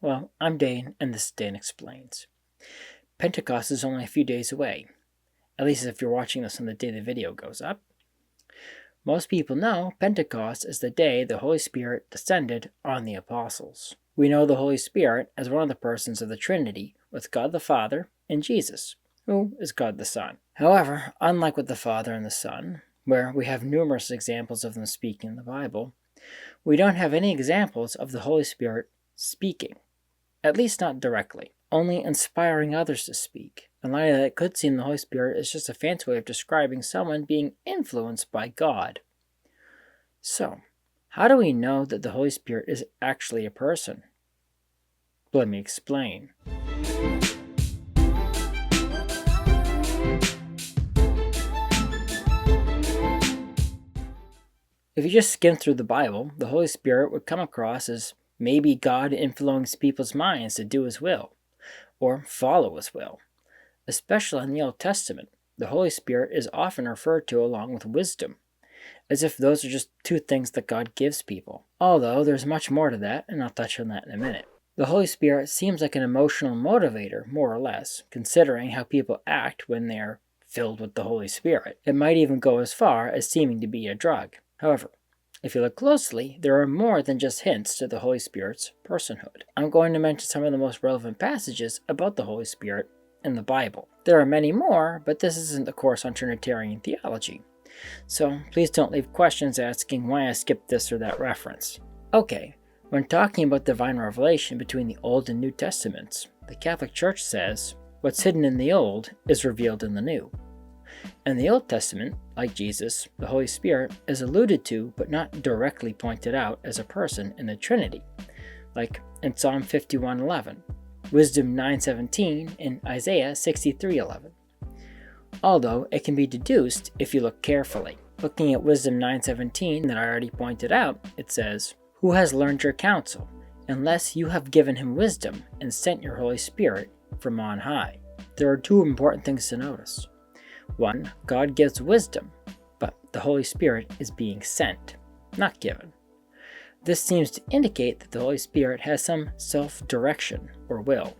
Well, I'm Dane, and this is Dane Explains. Pentecost is only a few days away, at least if you're watching this on the day the video goes up. Most people know Pentecost is the day the Holy Spirit descended on the apostles. We know the Holy Spirit as one of the persons of the Trinity, with God the Father and Jesus, who is God the Son. However, unlike with the Father and the Son, where we have numerous examples of them speaking in the Bible, we don't have any examples of the Holy Spirit speaking. At least not directly, only inspiring others to speak. In light of that, it could seem the Holy Spirit is just a fancy way of describing someone being influenced by God. So, how do we know that the Holy Spirit is actually a person? Let me explain. If you just skim through the Bible, the Holy Spirit would come across as maybe God influenced people's minds to do His will, or follow His will. Especially in the Old Testament, the Holy Spirit is often referred to along with wisdom, as if those are just two things that God gives people. Although there's much more to that, and I'll touch on that in a minute. The Holy Spirit seems like an emotional motivator, more or less, considering how people act when they're filled with the Holy Spirit. It might even go as far as seeming to be a drug. However, if you look closely, there are more than just hints to the Holy Spirit's personhood. I'm going to mention some of the most relevant passages about the Holy Spirit in the Bible. There are many more, but this isn't the course on Trinitarian theology. So please don't leave questions asking why I skipped this or that reference. Okay, when talking about divine revelation between the Old and New Testaments, the Catholic Church says, what's hidden in the Old is revealed in the New. In the Old Testament, like Jesus, the Holy Spirit is alluded to but not directly pointed out as a person in the Trinity, like in Psalm 51:11, Wisdom 9:17, and Isaiah 63:11. Although it can be deduced if you look carefully. Looking at Wisdom 9:17 that I already pointed out, it says, "Who has learned your counsel, unless you have given him wisdom and sent your Holy Spirit from on high?" There are two important things to notice. One, God gives wisdom, but the Holy Spirit is being sent, not given. This seems to indicate that the Holy Spirit has some self-direction or will.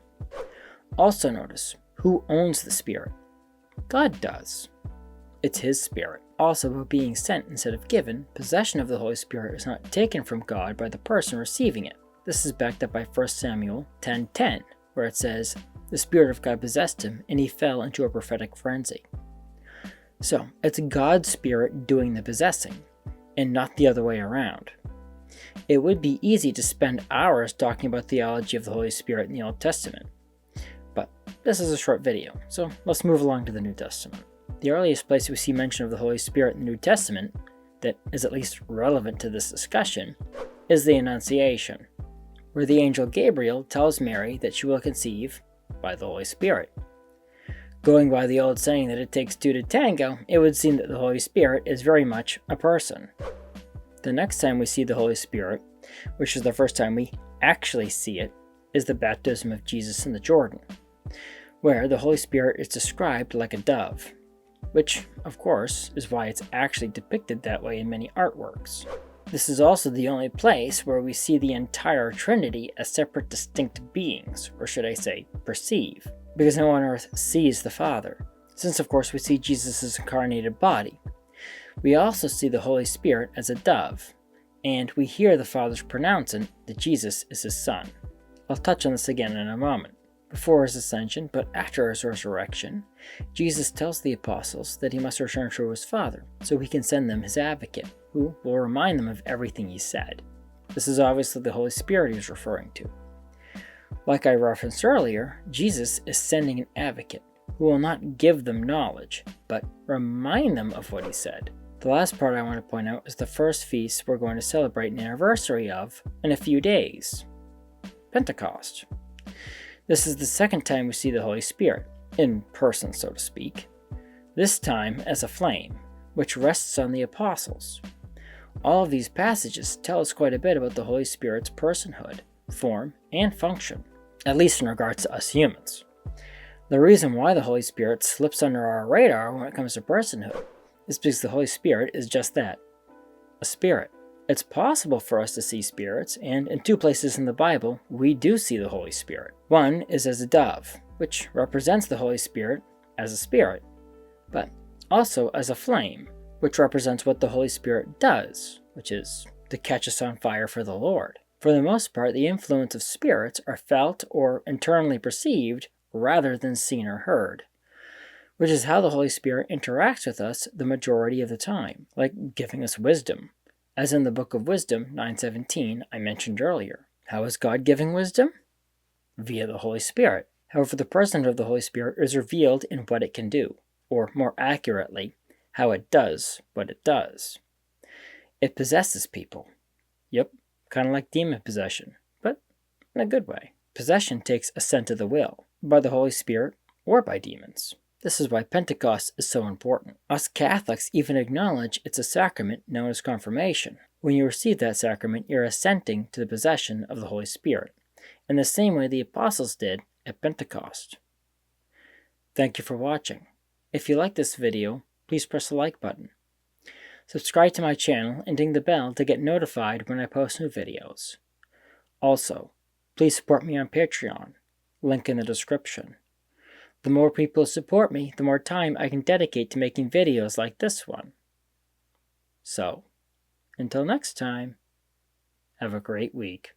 Also notice, who owns the Spirit? God does. It's His Spirit. Also, by being sent instead of given, possession of the Holy Spirit is not taken from God by the person receiving it. This is backed up by 1 Samuel 10:10, where it says, "The Spirit of God possessed him, and he fell into a prophetic frenzy." So, it's God's Spirit doing the possessing, and not the other way around. It would be easy to spend hours talking about theology of the Holy Spirit in the Old Testament, but this is a short video, so let's move along to the New Testament. The earliest place we see mention of the Holy Spirit in the New Testament that is at least relevant to this discussion is the Annunciation, where the angel Gabriel tells Mary that she will conceive by the Holy Spirit. Going by the old saying that it takes two to tango, it would seem that the Holy Spirit is very much a person. The next time we see the Holy Spirit, which is the first time we actually see it, is the baptism of Jesus in the Jordan, where the Holy Spirit is described like a dove, which, of course, is why it's actually depicted that way in many artworks. This is also the only place where we see the entire Trinity as separate distinct beings, or should I say, perceive, because no one on earth sees the Father, since of course we see Jesus' incarnated body. We also see the Holy Spirit as a dove, and we hear the Father's pronouncing that Jesus is His Son. I'll touch on this again in a moment. Before His ascension, but after His resurrection, Jesus tells the apostles that He must return to His Father, so He can send them His advocate, who will remind them of everything He said. This is obviously the Holy Spirit He's referring to. Like I referenced earlier, Jesus is sending an advocate who will not give them knowledge, but remind them of what He said. The last part I want to point out is the first feast we're going to celebrate an anniversary of in a few days, Pentecost. This is the second time we see the Holy Spirit, in person so to speak, this time as a flame, which rests on the apostles. All of these passages tell us quite a bit about the Holy Spirit's personhood, form, and function, at least in regards to us humans. The reason why the Holy Spirit slips under our radar when it comes to personhood is because the Holy Spirit is just that, a spirit. It's possible for us to see spirits, and in 2 places in the Bible, we do see the Holy Spirit. One is as a dove, which represents the Holy Spirit as a spirit, but also as a flame, which represents what the Holy Spirit does, which is to catch us on fire for the Lord. For the most part, the influence of spirits are felt or internally perceived rather than seen or heard, which is how the Holy Spirit interacts with us the majority of the time, like giving us wisdom, as in the Book of Wisdom 9:17 I mentioned earlier. How is God giving wisdom? Via the Holy Spirit. However, the presence of the Holy Spirit is revealed in what it can do, or more accurately, how it does what it does. It possesses people. Yep, kind of like demon possession, but in a good way. Possession takes assent of the will, by the Holy Spirit or by demons. This is why Pentecost is so important. Us Catholics even acknowledge it's a sacrament known as confirmation. When you receive that sacrament, you're assenting to the possession of the Holy Spirit, in the same way the apostles did at Pentecost. Thank you for watching. If you like this video, please press the like button. Subscribe to my channel and ding the bell to get notified when I post new videos. Also, please support me on Patreon, link in the description. The more people support me, the more time I can dedicate to making videos like this one. So, until next time, have a great week.